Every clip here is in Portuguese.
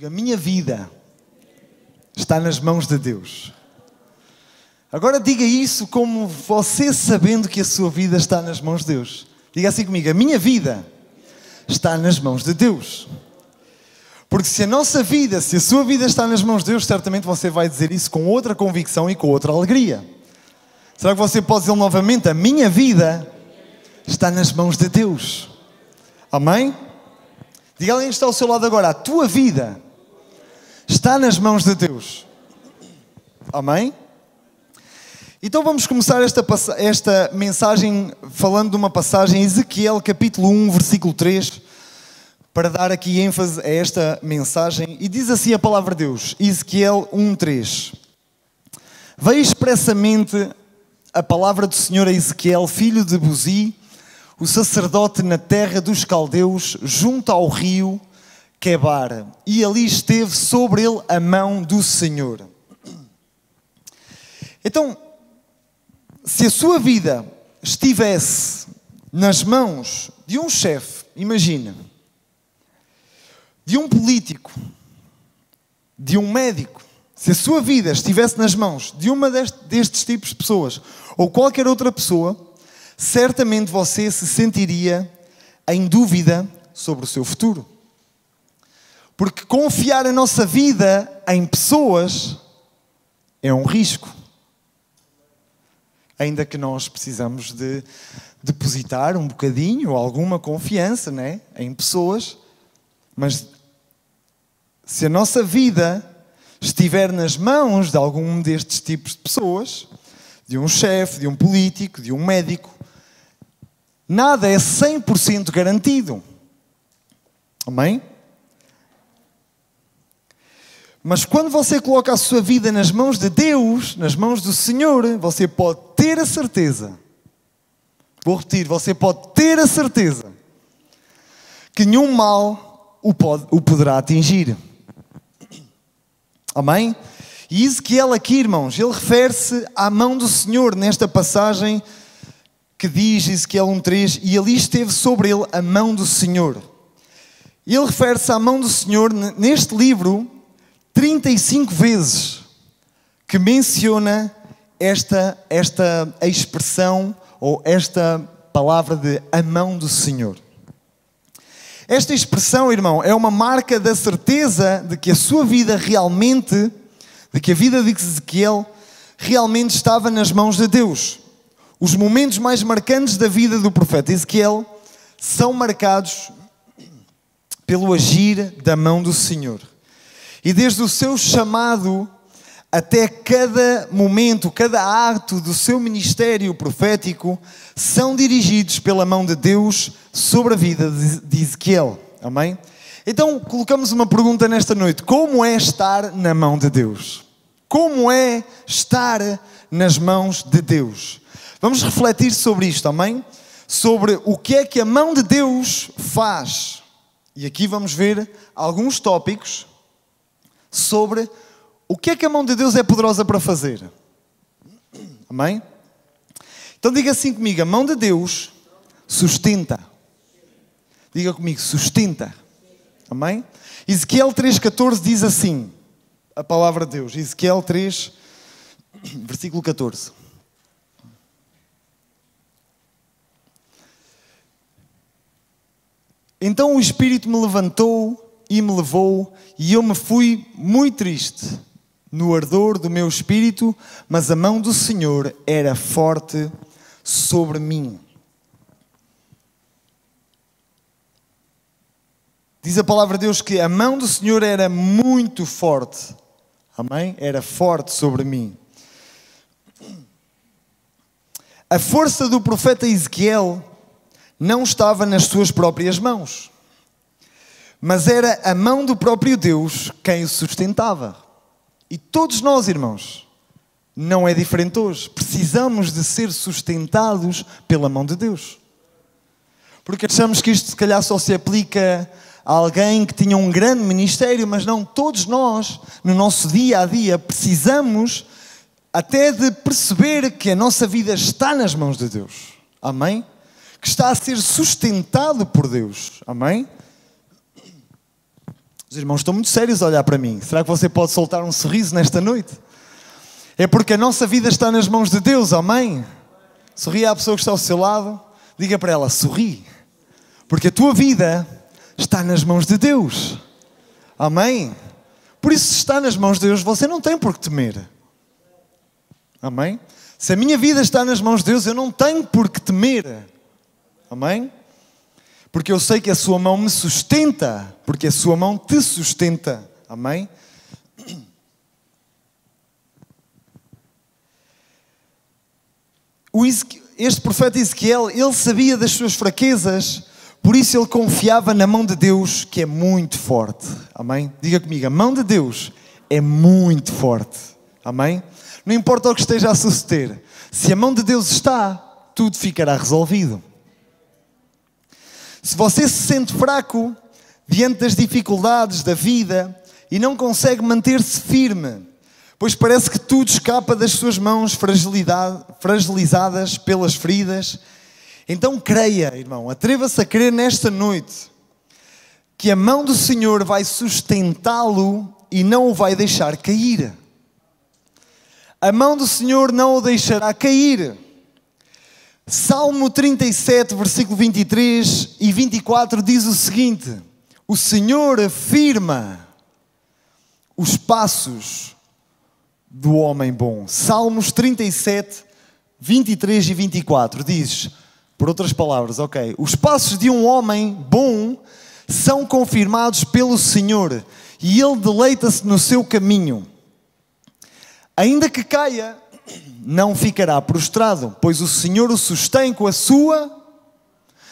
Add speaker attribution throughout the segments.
Speaker 1: A minha vida está nas mãos de Deus. Agora diga isso como você sabendo que a sua vida está nas mãos de Deus. Diga assim comigo: a minha vida está nas mãos de Deus. Porque se a nossa vida, se a sua vida está nas mãos de Deus, certamente você vai dizer isso com outra convicção e com outra alegria. Será que você pode dizer novamente: a minha vida está nas mãos de Deus? Amém? Diga alguém que está ao seu lado agora: a tua vida está nas mãos de Deus. Amém? Então vamos começar esta mensagem falando de uma passagem em Ezequiel capítulo 1, versículo 3, para dar aqui ênfase a esta mensagem. E diz assim a palavra de Deus, Ezequiel 1, 3. Veio expressamente a palavra do Senhor a Ezequiel, filho de Buzi, o sacerdote na terra dos caldeus, junto ao rio Quebar, e ali esteve sobre ele a mão do Senhor. Então, se a sua vida estivesse nas mãos de um chefe, imagina, de um político, de um médico, se a sua vida estivesse nas mãos de uma destes tipos de pessoas, ou qualquer outra pessoa, certamente você se sentiria em dúvida sobre o seu futuro. Porque confiar a nossa vida em pessoas é um risco. Ainda que nós precisamos de depositar um bocadinho ou alguma confiança, né, em pessoas, mas se a nossa vida estiver nas mãos de algum destes tipos de pessoas, de um chefe, de um político, de um médico, nada é 100% garantido. Amém? Mas quando você coloca a sua vida nas mãos de Deus, nas mãos do Senhor, você pode ter a certeza, vou repetir, você pode ter a certeza que nenhum mal o poderá atingir. Amém? E Ezequiel aqui, irmãos, ele refere-se à mão do Senhor nesta passagem que diz Ezequiel 1:3, e ali esteve sobre ele a mão do Senhor. E ele refere-se à mão do Senhor neste livro 35 vezes, que menciona esta expressão ou esta palavra de a mão do Senhor. Esta expressão, irmão, é uma marca da certeza de que a sua vida realmente, de que a vida de Ezequiel realmente estava nas mãos de Deus. Os momentos mais marcantes da vida do profeta Ezequiel são marcados pelo agir da mão do Senhor. E desde o seu chamado até cada momento, cada ato do seu ministério profético, são dirigidos pela mão de Deus sobre a vida de Ezequiel. Amém? Então, colocamos uma pergunta nesta noite. Como é estar na mão de Deus? Como é estar nas mãos de Deus? Vamos refletir sobre isto, amém? Sobre o que é que a mão de Deus faz. E aqui vamos ver alguns tópicos sobre o que é que a mão de Deus é poderosa para fazer. Amém? Então diga assim comigo: a mão de Deus sustenta. Diga comigo: sustenta. Amém? Ezequiel 3,14 diz assim, a palavra de Deus. Ezequiel 3, versículo 14. Então o Espírito me levantou e me levou, e eu me fui muito triste no ardor do meu espírito, mas a mão do Senhor era forte sobre mim. Diz a palavra de Deus que a mão do Senhor era muito forte. Amém? Era forte sobre mim. A força do profeta Ezequiel não estava nas suas próprias mãos, mas era a mão do próprio Deus quem o sustentava. E todos nós, irmãos, não é diferente hoje. Precisamos de ser sustentados pela mão de Deus. Porque achamos que isto se calhar só se aplica a alguém que tinha um grande ministério, mas não, todos nós, no nosso dia a dia, precisamos até de perceber que a nossa vida está nas mãos de Deus. Amém? Que está a ser sustentado por Deus. Amém? Os irmãos estão muito sérios a olhar para mim. Será que você pode soltar um sorriso nesta noite? É porque a nossa vida está nas mãos de Deus, amém? Sorria à pessoa que está ao seu lado. Diga para ela, sorri. Porque a tua vida está nas mãos de Deus. Amém? Por isso, se está nas mãos de Deus, você não tem por que temer. Amém? Se a minha vida está nas mãos de Deus, eu não tenho por que temer. Amém? Porque eu sei que a sua mão me sustenta. Porque a sua mão te sustenta. Amém? Este profeta Ezequiel, ele sabia das suas fraquezas, por isso ele confiava na mão de Deus, que é muito forte. Amém? Diga comigo, a mão de Deus é muito forte. Amém? Não importa o que esteja a suceder, se a mão de Deus está, tudo ficará resolvido. Se você se sente fraco diante das dificuldades da vida e não consegue manter-se firme, pois parece que tudo escapa das suas mãos fragilizadas pelas feridas, então creia, irmão, atreva-se a crer nesta noite que a mão do Senhor vai sustentá-lo e não o vai deixar cair. A mão do Senhor não o deixará cair. Salmo 37, versículo 23 e 24 diz o seguinte: o Senhor afirma os passos do homem bom. Salmos 37, 23 e 24 diz, por outras palavras, ok, os passos de um homem bom são confirmados pelo Senhor e ele deleita-se no seu caminho. Ainda que caia, não ficará prostrado, pois o Senhor o sustém com a sua...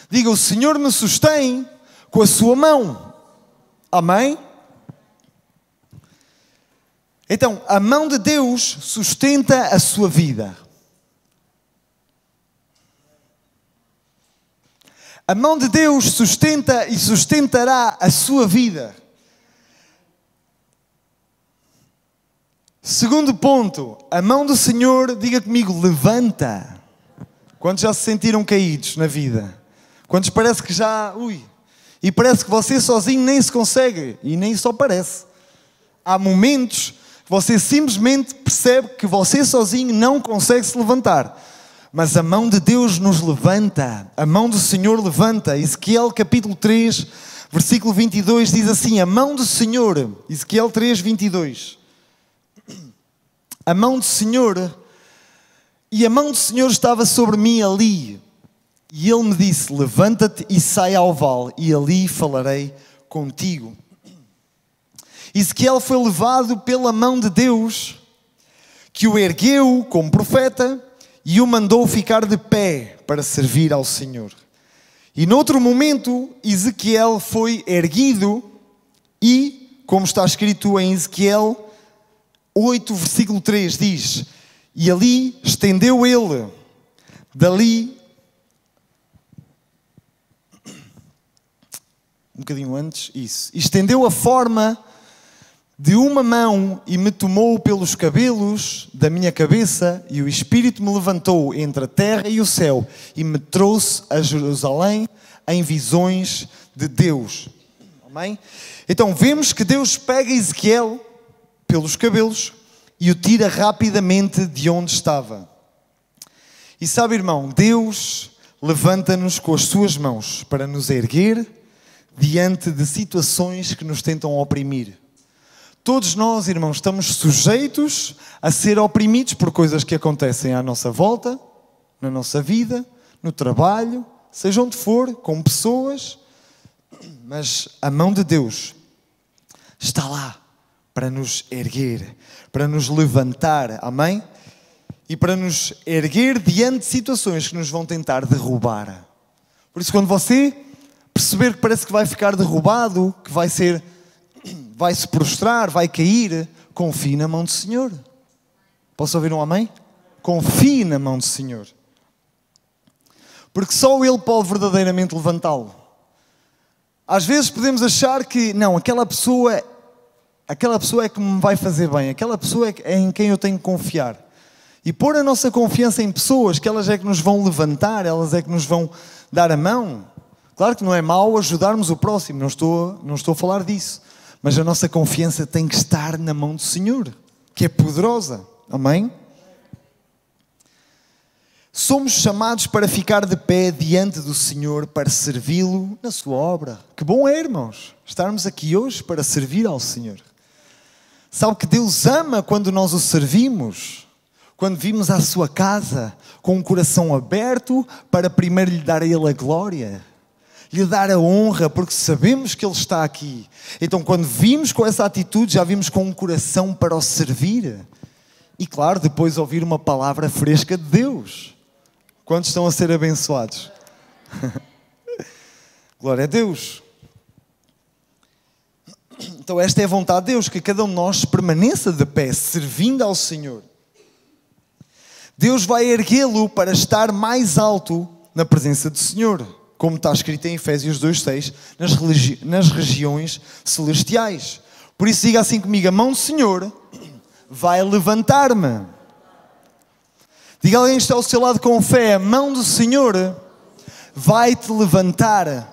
Speaker 1: Diga, o Senhor me sustém com a sua mão. Amém? Então, a mão de Deus sustenta a sua vida. A mão de Deus sustenta e sustentará a sua vida. Segundo ponto, a mão do Senhor, diga comigo, levanta. Quantos já se sentiram caídos na vida? Quantos parece que já... E parece que você sozinho nem se consegue. E nem só parece. Há momentos que você simplesmente percebe que você sozinho não consegue se levantar. Mas a mão de Deus nos levanta. A mão do Senhor levanta. Ezequiel capítulo 3, versículo 22 diz assim, a mão do Senhor, Ezequiel 3, 22. A mão do Senhor, e a mão do Senhor estava sobre mim ali. E ele me disse, levanta-te e sai ao vale, e ali falarei contigo. Ezequiel foi levado pela mão de Deus, que o ergueu como profeta, e o mandou ficar de pé para servir ao Senhor. E noutro momento, Ezequiel foi erguido, e, como está escrito em Ezequiel 8, versículo 3, diz, e ali estendeu ele, dali, um bocadinho antes, isso, estendeu a forma de uma mão e me tomou pelos cabelos da minha cabeça e o Espírito me levantou entre a terra e o céu e me trouxe a Jerusalém em visões de Deus. Amém? Então vemos que Deus pega Ezequiel pelos cabelos e o tira rapidamente de onde estava. E sabe, irmão, Deus levanta-nos com as suas mãos para nos erguer diante de situações que nos tentam oprimir. Todos nós, irmãos, estamos sujeitos a ser oprimidos por coisas que acontecem à nossa volta, na nossa vida, no trabalho, seja onde for, com pessoas, mas a mão de Deus está lá para nos erguer, para nos levantar, amém? E para nos erguer diante de situações que nos vão tentar derrubar. Por isso, quando você perceber que parece que vai ficar derrubado, que vai se prostrar, vai cair, confie na mão do Senhor. Posso ouvir um amém? Confie na mão do Senhor. Porque só Ele pode verdadeiramente levantá-lo. Às vezes podemos achar que, não, aquela pessoa é que me vai fazer bem, aquela pessoa é em quem eu tenho que confiar. E pôr a nossa confiança em pessoas, que elas é que nos vão levantar, elas é que nos vão dar a mão. Claro que não é mau ajudarmos o próximo, não estou a falar disso. Mas a nossa confiança tem que estar na mão do Senhor, que é poderosa. Amém? Somos chamados para ficar de pé diante do Senhor, para servi-lo na sua obra. Que bom é, irmãos, estarmos aqui hoje para servir ao Senhor. Sabe que Deus ama quando nós o servimos? Quando vimos à sua casa com um coração aberto para primeiro lhe dar a Ele a glória, lhe dar a honra, porque sabemos que Ele está aqui. Então quando vimos com essa atitude, já vimos com um coração para o servir. E claro, depois ouvir uma palavra fresca de Deus. Quantos estão a ser abençoados? Glória a Deus. Então esta é a vontade de Deus, que cada um de nós permaneça de pé, servindo ao Senhor. Deus vai erguê-lo para estar mais alto na presença do Senhor, como está escrito em Efésios 2:6, nas regiões celestiais. Por isso diga assim comigo: a mão do Senhor vai levantar-me. Diga alguém que está ao seu lado com fé: a mão do Senhor vai te levantar.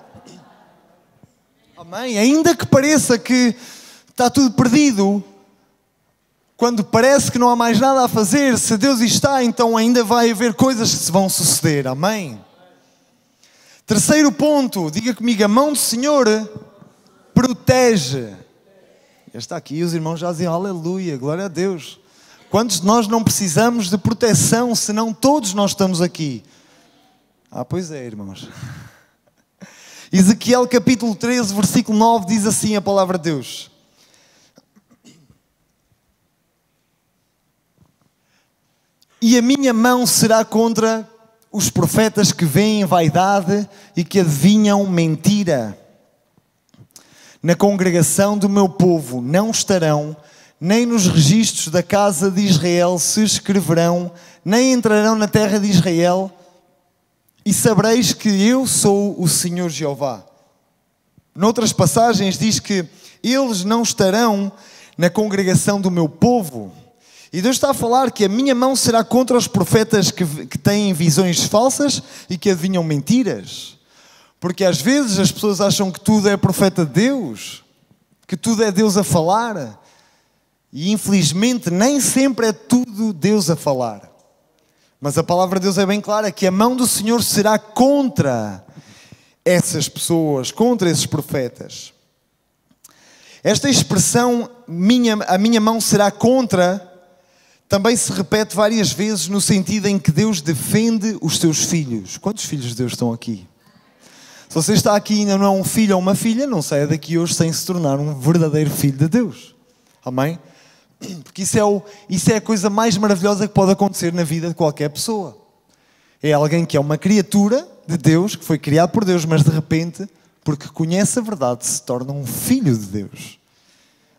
Speaker 1: Amém? Ainda que pareça que está tudo perdido, quando parece que não há mais nada a fazer, se Deus está, então ainda vai haver coisas que se vão suceder. Amém? Terceiro ponto, diga comigo: a mão do Senhor protege. Está aqui, os irmãos já dizem aleluia, glória a Deus. Quantos de nós não precisamos de proteção, senão todos nós estamos aqui? Pois é, irmãos. Ezequiel capítulo 13, versículo 9, diz assim a palavra de Deus: e a minha mão será contra os profetas que veem vaidade e que adivinham mentira. Na congregação do meu povo não estarão, nem nos registros da casa de Israel se escreverão, nem entrarão na terra de Israel, e sabereis que eu sou o Senhor Jeová. Noutras passagens diz que eles não estarão na congregação do meu povo. E Deus está a falar que a minha mão será contra os profetas que têm visões falsas e que adivinham mentiras. Porque às vezes as pessoas acham que tudo é profeta de Deus, que tudo é Deus a falar. E infelizmente nem sempre é tudo Deus a falar. Mas a palavra de Deus é bem clara, que a mão do Senhor será contra essas pessoas, contra esses profetas. Esta expressão, a minha mão será contra, também se repete várias vezes no sentido em que Deus defende os seus filhos. Quantos filhos de Deus estão aqui? Se você está aqui e ainda não é um filho ou uma filha, não saia daqui hoje sem se tornar um verdadeiro filho de Deus. Amém? Porque isso é a coisa mais maravilhosa que pode acontecer na vida de qualquer pessoa. É alguém que é uma criatura de Deus, que foi criado por Deus, mas de repente, porque conhece a verdade, se torna um filho de Deus.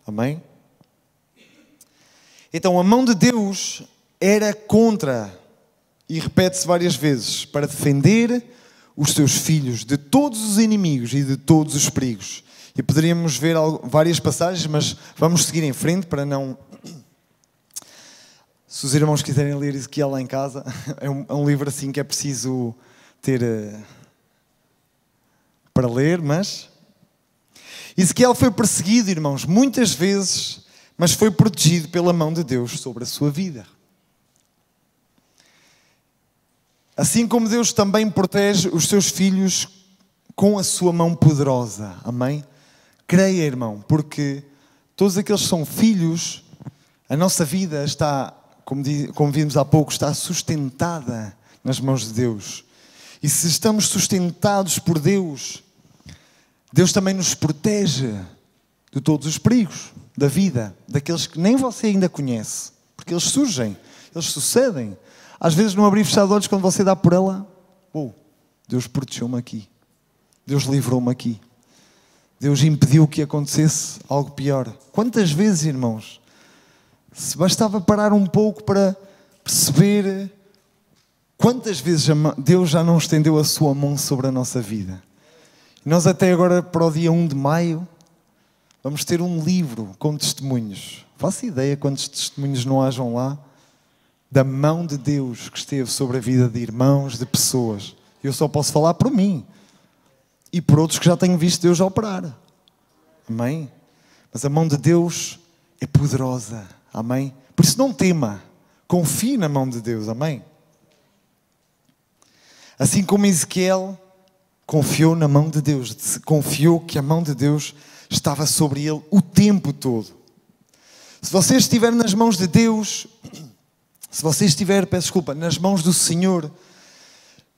Speaker 1: Amém? Então a mão de Deus era contra, e repete-se várias vezes, para defender os seus filhos de todos os inimigos e de todos os perigos. E poderíamos ver várias passagens, mas vamos seguir em frente para não... Se os irmãos quiserem ler Ezequiel lá em casa, é um livro assim que é preciso ter para ler, mas... Ezequiel foi perseguido, irmãos, muitas vezes, mas foi protegido pela mão de Deus sobre a sua vida. Assim como Deus também protege os seus filhos com a sua mão poderosa. Amém? Creia, irmão, porque todos aqueles que são filhos, a nossa vida está, como vimos há pouco, está sustentada nas mãos de Deus. E se estamos sustentados por Deus, Deus também nos protege de todos os perigos da vida, daqueles que nem você ainda conhece, porque eles surgem, eles sucedem. Às vezes, no abrir e fechar de olhos, quando você dá por ela, Deus protegeu-me aqui, Deus livrou-me aqui, Deus impediu que acontecesse algo pior. Quantas vezes, irmãos, se bastava parar um pouco para perceber quantas vezes Deus já não estendeu a sua mão sobre a nossa vida. Nós até agora, para o dia 1 de maio, vamos ter um livro com testemunhos. Faço ideia quantos testemunhos não hajam lá da mão de Deus que esteve sobre a vida de irmãos, de pessoas. Eu só posso falar por mim e por outros que já tenho visto Deus operar. Amém? Mas a mão de Deus é poderosa. Amém? Por isso não tema. Confie na mão de Deus. Amém? Assim como Ezequiel confiou na mão de Deus. Confiou que a mão de Deus estava sobre ele o tempo todo. Se você estiver nas mãos de Deus, se você estiver, peço desculpa, nas mãos do Senhor,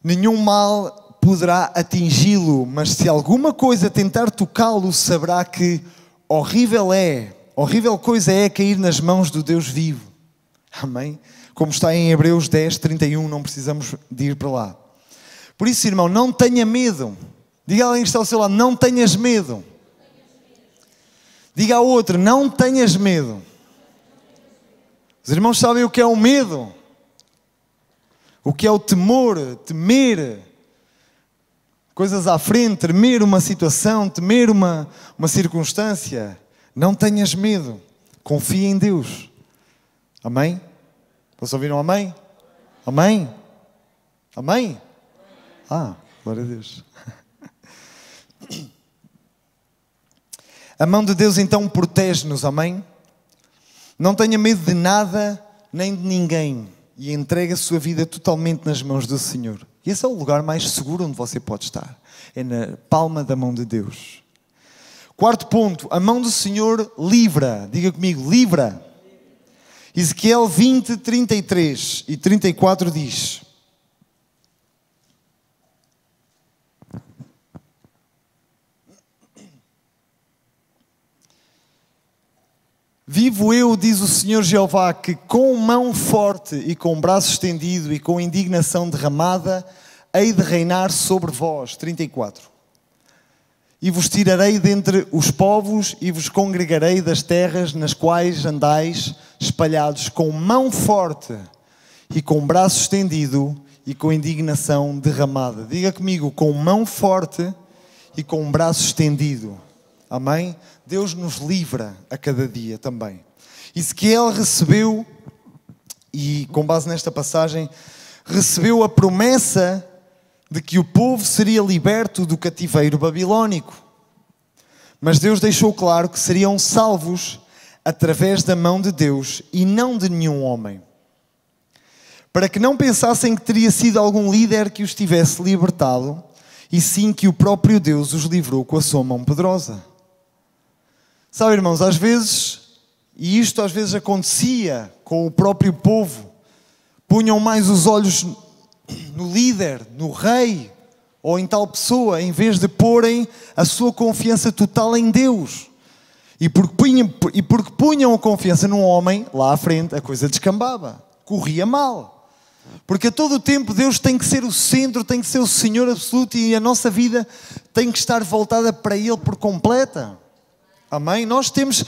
Speaker 1: nenhum mal poderá atingi-lo, mas se alguma coisa tentar tocá-lo, saberá que horrível coisa é cair nas mãos do Deus vivo. Amém? Como está em Hebreus 10, 31, não precisamos de ir para lá. Por isso, irmão, não tenha medo. Diga a alguém que está ao seu lado, não tenhas medo. Diga ao outro, não tenhas medo. Os irmãos sabem o que é o medo? O que é o temor, temer coisas à frente, temer uma situação, temer uma circunstância. Não tenhas medo. Confia em Deus. Amém? Vocês ouviram amém? Amém? Amém? Ah, glória a Deus. A mão de Deus então protege-nos, amém? Não tenha medo de nada, nem de ninguém. E entregue a sua vida totalmente nas mãos do Senhor. E esse é o lugar mais seguro onde você pode estar. É na palma da mão de Deus. Quarto ponto, a mão do Senhor livra. Diga comigo, livra. Ezequiel 20, 33 e 34 diz: Vivo eu, diz o Senhor Jeová, que com mão forte e com braço estendido e com indignação derramada, hei de reinar sobre vós. 34. E vos tirarei dentre os povos e vos congregarei das terras nas quais andais espalhados com mão forte e com braço estendido e com indignação derramada. Diga comigo, com mão forte e com braço estendido. Amém? Deus nos livra a cada dia também. Ezequiel recebeu, e com base nesta passagem, recebeu a promessa de que o povo seria liberto do cativeiro babilónico. Mas Deus deixou claro que seriam salvos através da mão de Deus e não de nenhum homem. Para que não pensassem que teria sido algum líder que os tivesse libertado, e sim que o próprio Deus os livrou com a sua mão poderosa. Sabe, irmãos, às vezes, e isto às vezes acontecia com o próprio povo, punham mais os olhos no líder, no rei, ou em tal pessoa, em vez de porem a sua confiança total em Deus. E porque punham a confiança num homem, lá à frente, a coisa descambava, corria mal. Porque a todo o tempo Deus tem que ser o centro, tem que ser o Senhor absoluto, e a nossa vida tem que estar voltada para Ele por completa. Amém? Nós temos...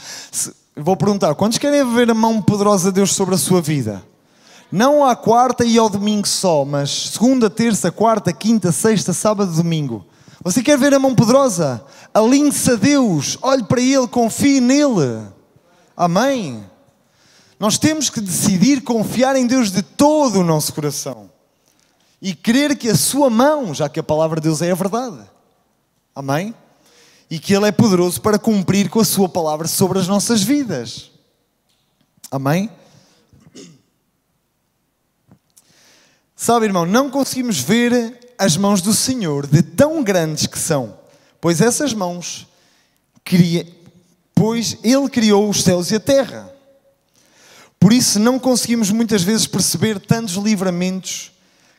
Speaker 1: Vou perguntar, quantos querem ver a mão poderosa de Deus sobre a sua vida? Não à quarta e ao domingo só, mas segunda, terça, quarta, quinta, sexta, sábado, domingo. Você quer ver a mão poderosa? Alinhe-se a Deus, olhe para Ele, confie nele. Amém? Nós temos que decidir confiar em Deus de todo o nosso coração. E crer que a sua mão, já que a palavra de Deus é a verdade. Amém? E que Ele é poderoso para cumprir com a sua palavra sobre as nossas vidas. Amém? Sabe, irmão, não conseguimos ver as mãos do Senhor de tão grandes que são, pois essas mãos, pois Ele criou os céus e a terra. Por isso não conseguimos muitas vezes perceber tantos livramentos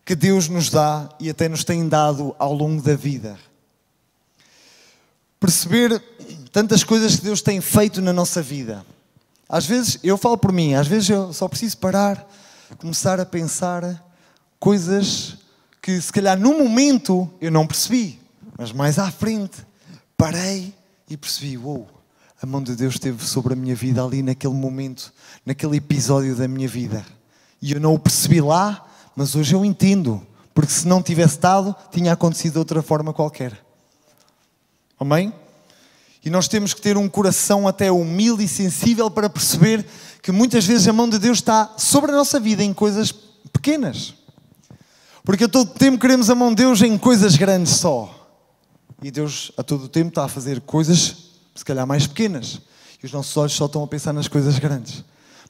Speaker 1: que Deus nos dá e até nos tem dado ao longo da vida. Perceber tantas coisas que Deus tem feito na nossa vida. Às vezes, eu falo por mim, às vezes eu só preciso parar, começar a pensar coisas que se calhar no momento eu não percebi, mas mais à frente parei e percebi, uou, a mão de Deus esteve sobre a minha vida ali naquele momento, naquele episódio da minha vida. E eu não o percebi lá, mas hoje eu entendo, porque se não tivesse estado, tinha acontecido de outra forma qualquer. Amém? E nós temos que ter um coração até humilde e sensível para perceber que muitas vezes a mão de Deus está sobre a nossa vida em coisas pequenas. Porque a todo tempo queremos a mão de Deus em coisas grandes só. E Deus a todo tempo está a fazer coisas, se calhar, mais pequenas. E os nossos olhos só estão a pensar nas coisas grandes.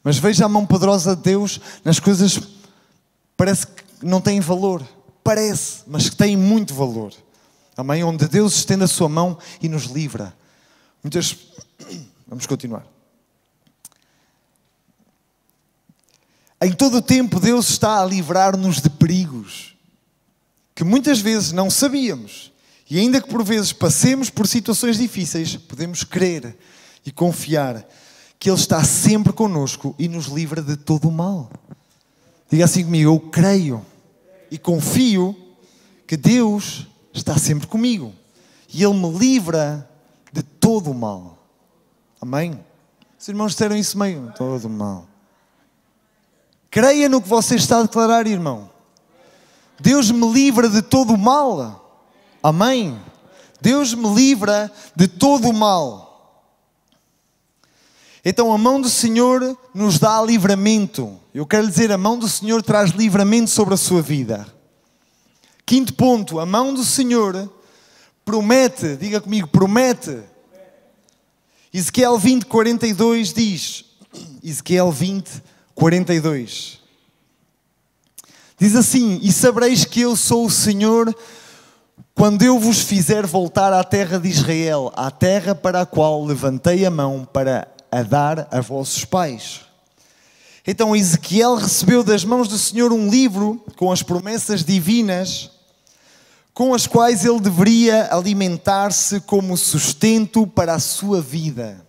Speaker 1: Mas veja a mão poderosa de Deus nas coisas que parece que não têm valor. Parece, mas que têm muito valor. Amém? Onde Deus estende a sua mão e nos livra. Vamos continuar. Em todo o tempo Deus está a livrar-nos de perigos que muitas vezes não sabíamos. E ainda que por vezes passemos por situações difíceis, podemos crer e confiar que Ele está sempre connosco e nos livra de todo o mal. Diga assim comigo: eu creio e confio que Deus está sempre comigo e Ele me livra de todo o mal. Amém? Os irmãos disseram isso meio, todo o mal. Creia no que você está a declarar, irmão. Deus me livra de todo o mal. Amém? Deus me livra de todo o mal. Então a mão do Senhor nos dá livramento. Eu quero lhe dizer, a mão do Senhor traz livramento sobre a sua vida. Quinto ponto, a mão do Senhor promete, diga comigo, promete. Ezequiel 20:42 diz, Ezequiel 20:42. Diz assim: e sabereis que eu sou o Senhor quando eu vos fizer voltar à terra de Israel, à terra para a qual levantei a mão para a dar a vossos pais. Então Ezequiel recebeu das mãos do Senhor um livro com as promessas divinas com as quais ele deveria alimentar-se como sustento para a sua vida.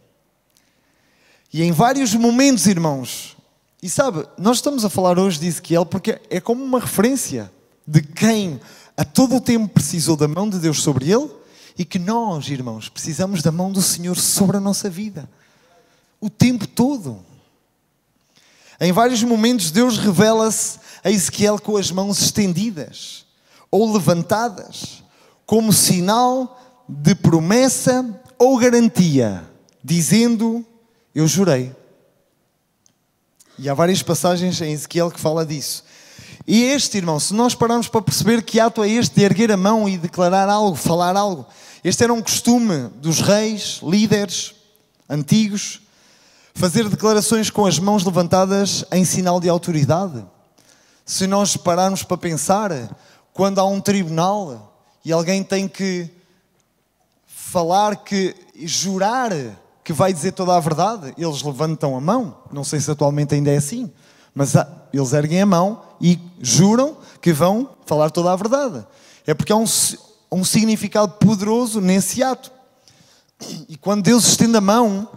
Speaker 1: E em vários momentos, irmãos, e sabe, nós estamos a falar hoje de Ezequiel porque é como uma referência de quem a todo o tempo precisou da mão de Deus sobre ele e que nós, irmãos, precisamos da mão do Senhor sobre a nossa vida. O tempo todo. Em vários momentos Deus revela-se a Ezequiel com as mãos estendidas ou levantadas, como sinal de promessa ou garantia, dizendo: eu jurei. E há várias passagens em Ezequiel que fala disso. E este, irmão, se nós pararmos para perceber que ato é este de erguer a mão e declarar algo, falar algo, este era um costume dos reis, líderes antigos, fazer declarações com as mãos levantadas em sinal de autoridade. Se nós pararmos para pensar, quando há um tribunal e alguém tem que falar, jurar que vai dizer toda a verdade, eles levantam a mão. Não sei se atualmente ainda é assim, mas eles erguem a mão e juram que vão falar toda a verdade. É porque há um significado poderoso nesse ato. E quando Deus estende a mão,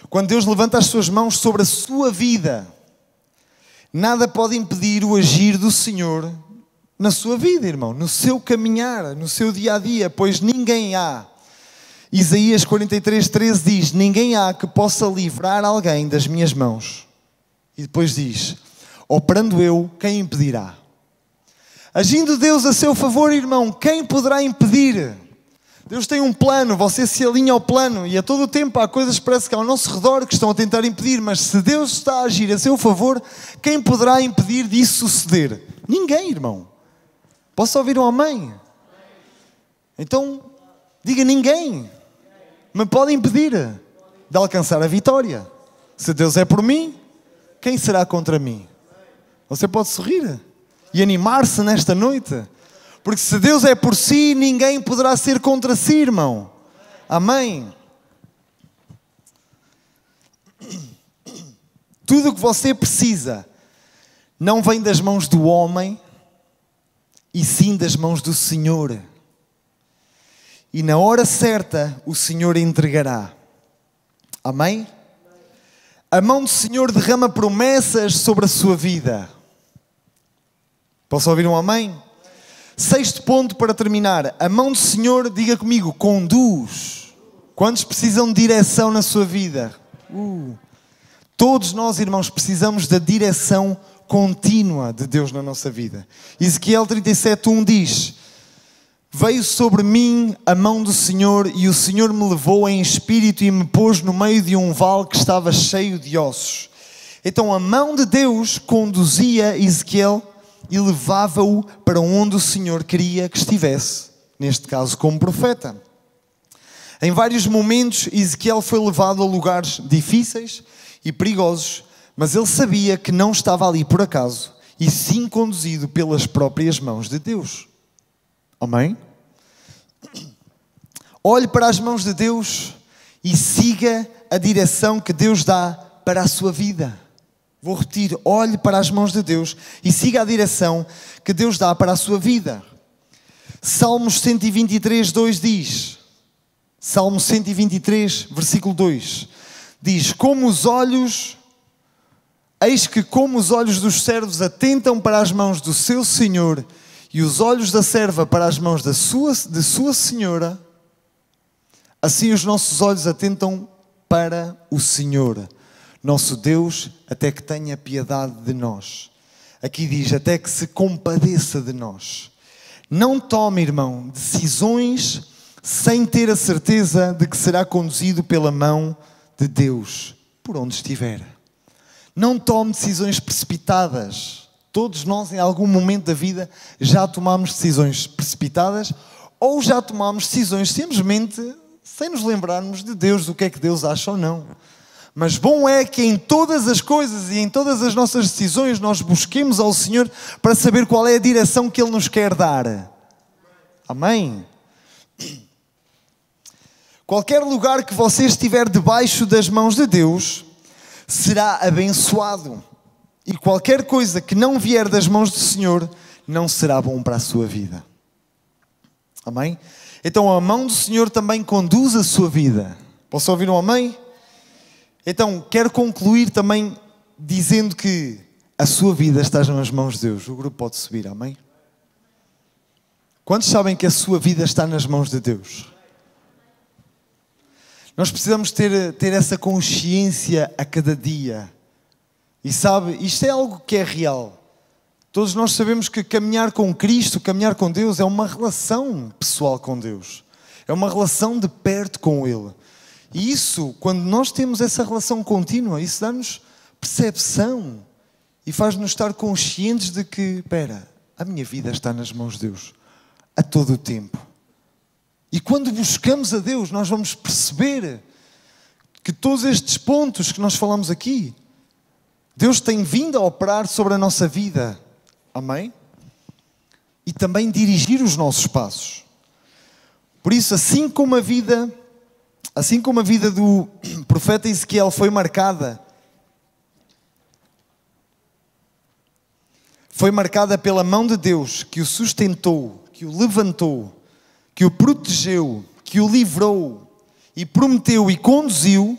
Speaker 1: quando Deus levanta as suas mãos sobre a sua vida, nada pode impedir o agir do Senhor na sua vida, irmão, no seu caminhar, no seu dia a dia, pois ninguém há. Isaías 43:13 diz: ninguém há que possa livrar alguém das minhas mãos. E depois diz: operando eu, quem impedirá? Agindo Deus a seu favor, irmão, quem poderá impedir? Deus tem um plano, você se alinha ao plano e a todo o tempo há coisas que parece que ao nosso redor que estão a tentar impedir, mas se Deus está a agir a seu favor, quem poderá impedir disso suceder? Ninguém, irmão. Posso ouvir um amém? Então, diga: ninguém me pode impedir de alcançar a vitória. Se Deus é por mim, quem será contra mim? Você pode sorrir e animar-se nesta noite. Porque se Deus é por si, ninguém poderá ser contra si, irmão. Amém? Tudo o que você precisa não vem das mãos do homem, e sim das mãos do Senhor. E na hora certa, o Senhor entregará. Amém? A mão do Senhor derrama promessas sobre a sua vida. Posso ouvir um amém? Sexto ponto para terminar. A mão do Senhor, diga comigo, conduz. Quantos precisam de direção na sua vida? Todos nós, irmãos, precisamos da direção contínua de Deus na nossa vida. Ezequiel 37:1 diz: veio sobre mim a mão do Senhor e o Senhor me levou em espírito e me pôs no meio de um vale que estava cheio de ossos. Então a mão de Deus conduzia Ezequiel e levava-o para onde o Senhor queria que estivesse, neste caso como profeta. Em vários momentos, Ezequiel foi levado a lugares difíceis e perigosos, mas ele sabia que não estava ali por acaso, e sim conduzido pelas próprias mãos de Deus. Amém? Olhe para as mãos de Deus e siga a direção que Deus dá para a sua vida. Vou repetir, olhe para as mãos de Deus e siga a direção que Deus dá para a sua vida. Salmos 123, 2 diz, Salmo 123, versículo 2, diz, eis que como os olhos dos servos atentam para as mãos do seu Senhor e os olhos da serva para as mãos de sua senhora, assim os nossos olhos atentam para o Senhor, nosso Deus, até que tenha piedade de nós. Aqui diz, até que se compadeça de nós. Não tome, irmão, decisões sem ter a certeza de que será conduzido pela mão de Deus, por onde estiver. Não tome decisões precipitadas. Todos nós, em algum momento da vida, já tomamos decisões precipitadas ou já tomamos decisões simplesmente sem nos lembrarmos de Deus, do que é que Deus acha ou não. Mas bom é que em todas as coisas e em todas as nossas decisões nós busquemos ao Senhor para saber qual é a direção que Ele nos quer dar. Amém? Qualquer lugar que você estiver debaixo das mãos de Deus será abençoado. E qualquer coisa que não vier das mãos do Senhor não será bom para a sua vida. Amém? Então a mão do Senhor também conduz a sua vida. Posso ouvir um amém? Então quero concluir também dizendo que a sua vida está nas mãos de Deus. O grupo pode subir, amém? Quantos sabem que a sua vida está nas mãos de Deus? Nós precisamos ter essa consciência a cada dia. E sabe, isto é algo que é real. Todos nós sabemos que caminhar com Cristo, caminhar com Deus, é uma relação pessoal com Deus. É uma relação de perto com Ele. E isso, quando nós temos essa relação contínua, isso dá-nos percepção e faz-nos estar conscientes de que, espera, a minha vida está nas mãos de Deus a todo o tempo. E quando buscamos a Deus, nós vamos perceber que todos estes pontos que nós falamos aqui, Deus tem vindo a operar sobre a nossa vida. Amém? E também dirigir os nossos passos. Por isso, assim como a vida do profeta Ezequiel foi marcada pela mão de Deus, que o sustentou, que o levantou, que o protegeu, que o livrou e prometeu e conduziu,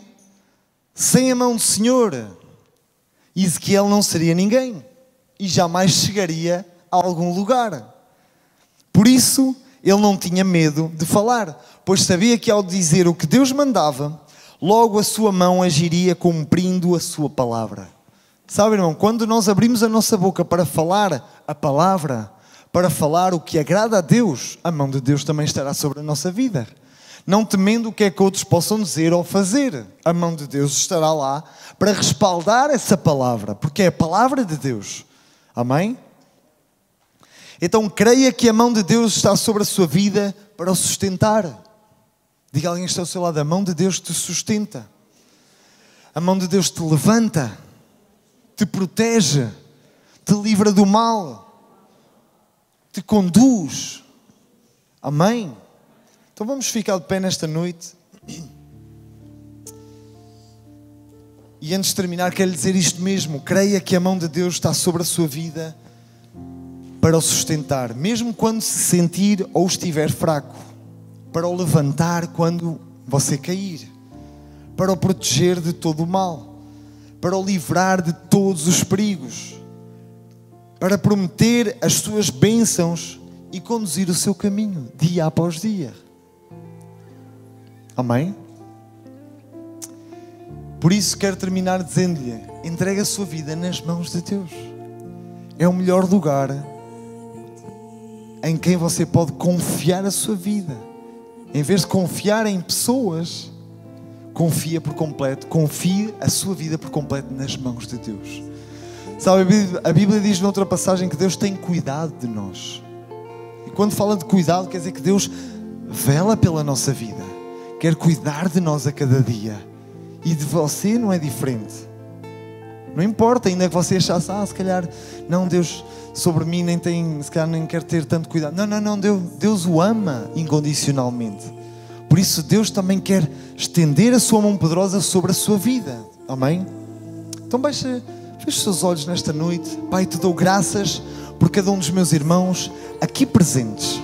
Speaker 1: sem a mão do Senhor, Ezequiel não seria ninguém e jamais chegaria a algum lugar. Por isso, ele não tinha medo de falar, pois sabia que ao dizer o que Deus mandava, logo a sua mão agiria cumprindo a sua palavra. Sabe, irmão, quando nós abrimos a nossa boca para falar a palavra, para falar o que agrada a Deus, a mão de Deus também estará sobre a nossa vida. Não temendo o que é que outros possam dizer ou fazer. A mão de Deus estará lá para respaldar essa palavra, porque é a palavra de Deus. Amém? Então creia que a mão de Deus está sobre a sua vida para o sustentar. Diga a alguém que está ao seu lado, a mão de Deus te sustenta. A mão de Deus te levanta, te protege, te livra do mal, te conduz. Amém? Então vamos ficar de pé nesta noite. E antes de terminar, quero lhe dizer isto mesmo. Creia que a mão de Deus está sobre a sua vida para o sustentar, mesmo quando se sentir ou estiver fraco, para o levantar quando você cair, para o proteger de todo o mal, para o livrar de todos os perigos, para prometer as suas bênçãos e conduzir o seu caminho, dia após dia. Amém? Por isso quero terminar dizendo-lhe, entregue a sua vida nas mãos de Deus. É o melhor lugar em quem você pode confiar a sua vida. Em vez de confiar em pessoas, confia por completo, confie a sua vida por completo nas mãos de Deus. Sabe, a Bíblia diz noutra passagem que Deus tem cuidado de nós. E quando fala de cuidado, quer dizer que Deus vela pela nossa vida, quer cuidar de nós a cada dia. E de você não é diferente. Não importa, ainda que você achasse, se calhar, não, Deus sobre mim nem tem, se calhar nem quer ter tanto cuidado. Não, Deus o ama incondicionalmente. Por isso Deus também quer estender a sua mão poderosa sobre a sua vida. Amém? Então feche os seus olhos nesta noite. Pai, te dou graças por cada um dos meus irmãos aqui presentes.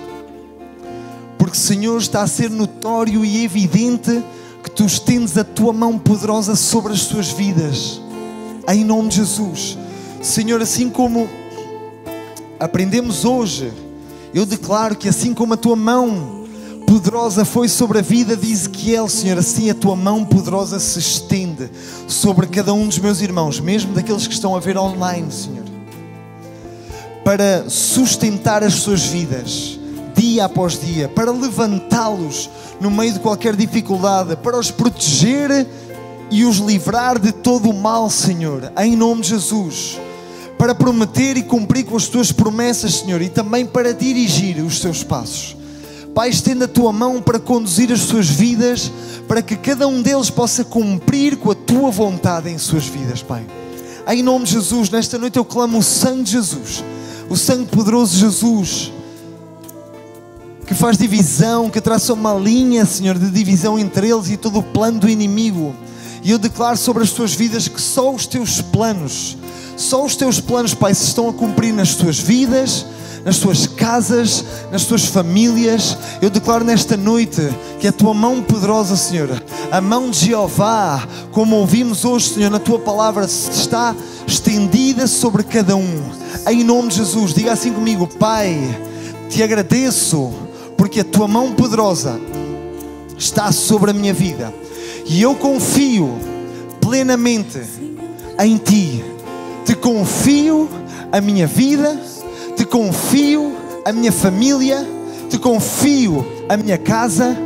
Speaker 1: Porque, Senhor, está a ser notório e evidente que Tu estendes a Tua mão poderosa sobre as suas vidas. Em nome de Jesus. Senhor, assim como aprendemos hoje, eu declaro que assim como a Tua mão poderosa foi sobre a vida de Ezequiel, Senhor, assim a Tua mão poderosa se estende sobre cada um dos meus irmãos, mesmo daqueles que estão a ver online, Senhor, para sustentar as suas vidas dia após dia, para levantá-los no meio de qualquer dificuldade, para os proteger e os livrar de todo o mal, Senhor, em nome de Jesus, para prometer e cumprir com as Tuas promessas, Senhor, e também para dirigir os Teus passos. Pai, estenda a Tua mão para conduzir as suas vidas, para que cada um deles possa cumprir com a Tua vontade em suas vidas, Pai. Em nome de Jesus, nesta noite eu clamo o sangue de Jesus, o sangue poderoso de Jesus, que faz divisão, que traça uma linha, Senhor, de divisão entre eles e todo o plano do inimigo. E eu declaro sobre as tuas vidas que só os teus planos, Pai, se estão a cumprir nas tuas vidas, nas tuas casas, nas tuas famílias. Eu declaro nesta noite que a Tua mão poderosa, Senhor, a mão de Jeová, como ouvimos hoje, Senhor, na Tua palavra, está estendida sobre cada um. Em nome de Jesus, diga assim comigo: Pai, Te agradeço porque a Tua mão poderosa está sobre a minha vida. E eu confio plenamente em Ti. Te confio a minha vida, Te confio a minha família, Te confio a minha casa,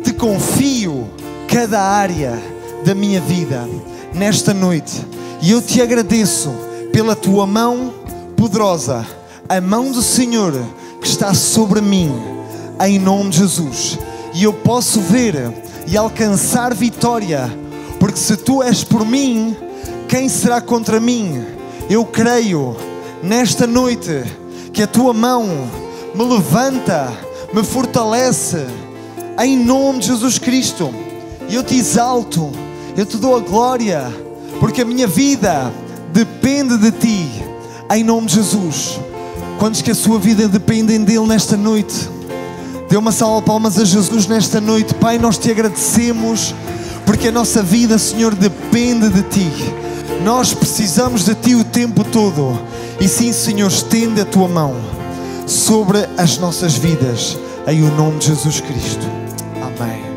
Speaker 1: Te confio cada área da minha vida nesta noite. E eu Te agradeço pela Tua mão poderosa, a mão do Senhor que está sobre mim, em nome de Jesus. E eu posso ver e alcançar vitória, porque se Tu és por mim, quem será contra mim? Eu creio nesta noite que a Tua mão me levanta, me fortalece, em nome de Jesus Cristo. E eu Te exalto, eu Te dou a glória, porque a minha vida depende de Ti, em nome de Jesus. Quantos que a sua vida dependem dEle nesta noite? Dê uma salva de palmas a Jesus nesta noite. Pai, nós Te agradecemos porque a nossa vida, Senhor, depende de Ti. Nós precisamos de Ti o tempo todo. E sim, Senhor, estende a Tua mão sobre as nossas vidas, em o nome de Jesus Cristo. Amém.